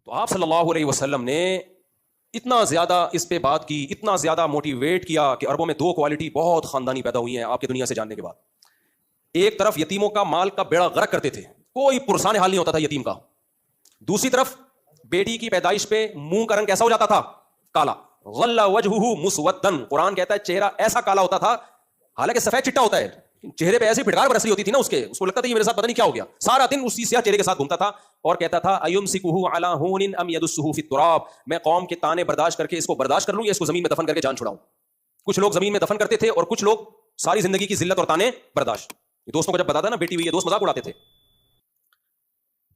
تو آپ صلی اللہ علیہ وسلم نے اتنا زیادہ اس پہ بات کی, اتنا زیادہ موٹیویٹ کیا کہ عربوں میں دو کوالٹی بہت خاندانی پیدا ہوئی ہیں آپ کی دنیا سے جاننے کے بعد. ایک طرف یتیموں کا مال کا بیڑا غرق کرتے تھے, کوئی پرسان حال نہیں ہوتا تھا یتیم کا. دوسری طرف بیٹی کی پیدائش پہ منہ کا رنگ کیسا ہو جاتا تھا؟ کالا. غل وجہہ مسودن, قرآن کہتا ہے چہرہ ایسا کالا ہوتا تھا, حالانکہ سفید چٹا ہوتا ہے, چہرے پہ ایسی پھٹکار برس رہی ہوتی تھی نا اس کو لگتا تھا یہ میرے ساتھ پتہ نہیں کیا ہو گیا, سارا دن اسی سیاہ چہرے کے ساتھ گھومتا تھا اور کہتا تھا ایمسکہ علی ہون ام یدسہ فی التراب, میں قوم کے تانے برداشت کر کے اس کو برداشت کر لوں یا اس کو زمین میں دفن کر کے جان چھڑاؤں. کچھ لوگ زمین میں دفن کرتے تھے اور کچھ لوگ ساری زندگی کی ذلت اور تانے برداشت. دوستوں کو جب بتاتا نا بیٹی ہوئی ہے, دوست مذاق اڑاتے تھے.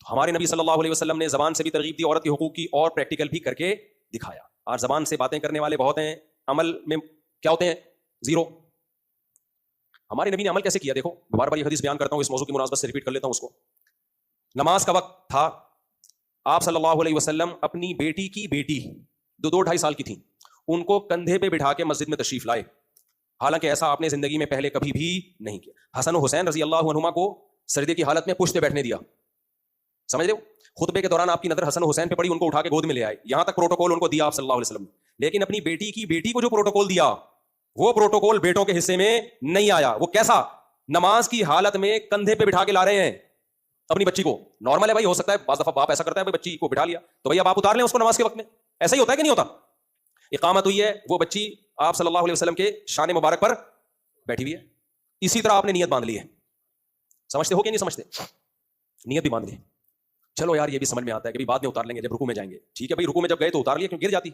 ہمارے نبی صلی اللہ علیہ وسلم نے زبان سے بھی ترغیب دی, عورت کے حقوق کی, اور پریکٹیکل بھی کر کے دکھایا. اور زبان سے باتیں کرنے والے بہت ہیں, عمل میں کیا ہوتے ہیں؟ زیرو. ہمارے نبی نے عمل کیسے کیا؟ دیکھو بار بار یہ حدیث بیان کرتا ہوں, اس موضوع کی مناسبت سے ریپیٹ کر لیتا ہوں اس کو. نماز کا وقت تھا, آپ صلی اللہ علیہ وسلم اپنی بیٹی کی بیٹی 2-2-2.5 سال کی تھیں, ان کو کندھے پہ بٹھا کے مسجد میں تشریف لائے. حالانکہ ایسا آپ نے زندگی میں پہلے کبھی بھی نہیں کیا. حسن و حسین رضی اللہ عنہما کو سردی کی حالت میں پشت پہ بیٹھنے دیا, سمجھ رہے ہو؟ خطبے کے دوران آپ کی نظر حسن و حسین پہ پڑی, ان کو اٹھا کے گود میں لے آئے. یہاں تک پروٹوکول ان کو دیا آپ صلی اللہ علیہ وسلم. لیکن اپنی بیٹی کی بیٹی کو جو پروٹوکول دیا, وہ پروٹوکول بیٹوں کے حصے میں نہیں آیا. وہ کیسا؟ نماز کی حالت میں کندھے پہ بٹھا کے لا رہے ہیں اپنی بچی کو. نارمل ہے بھائی, ہو سکتا ہے بعض دفعہ باپ ایسا کرتا ہے, بچی کو بٹھا لیا تو بھائی اب آپ اتار لیں اس کو نماز کے وقت میں. ایسا ہی ہوتا ہے کہ نہیں ہوتا؟ اقامت ہوئی ہے, وہ بچی آپ صلی اللہ علیہ وسلم کے شان مبارک پر بیٹھی ہوئی ہے. اسی طرح آپ نے نیت باندھ لی ہے. سمجھتے ہو کہ نہیں سمجھتے؟ نیت بھی باندھ لی. چلو یار یہ بھی سمجھ میں آتا ہے کہ بعد میں اتار لیں گے جب رکوع میں جائیں گے. ٹھیک ہے بھائی, رکوع میں جب گئے تو اتار لیا, کیوں گر جاتی.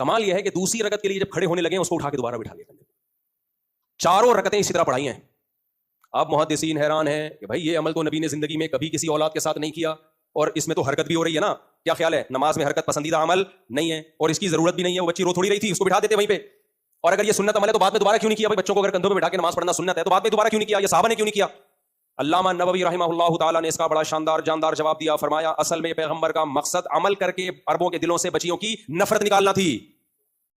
کمال یہ ہے کہ دوسری رکعت کے لیے جب کھڑے ہونے لگے اس کو اٹھا کے دوبارہ بٹھا لیا. چاروں رکعتیں اسی طرح پڑھائی ہیں. اب محدثین حیران ہیں کہ بھائی یہ عمل تو نبی نے زندگی میں کبھی کسی اولاد کے ساتھ نہیں کیا, اور اس میں تو حرکت بھی ہو رہی ہے نا. کیا خیال ہے؟ نماز میں حرکت پسندیدہ عمل نہیں ہے اور اس کی ضرورت بھی نہیں ہے. وہ بچی رو تھوڑی رہی تھی, اس کو بٹھا دیتے وہیں پہ. اور اگر یہ سنت عمل ہے تو بعد میں دوبارہ کیوں نہیں کیا؟ بھائی بچوں کو اگر کندھوں پہ بٹھا کے نماز پڑھنا سنت ہے تو بعد میں دوبارہ کیوں نہیں کیا؟ یہ صحابہ نے کیوں نہیں کیا؟ علامہ نووی رحمہ اللہ تعالیٰ نے اس کا بڑا شاندار جاندار جواب دیا. فرمایا اصل میں پیغمبر کا مقصد عمل کر کے عربوں کے دلوں سے بچیوں کی نفرت نکالنا تھی.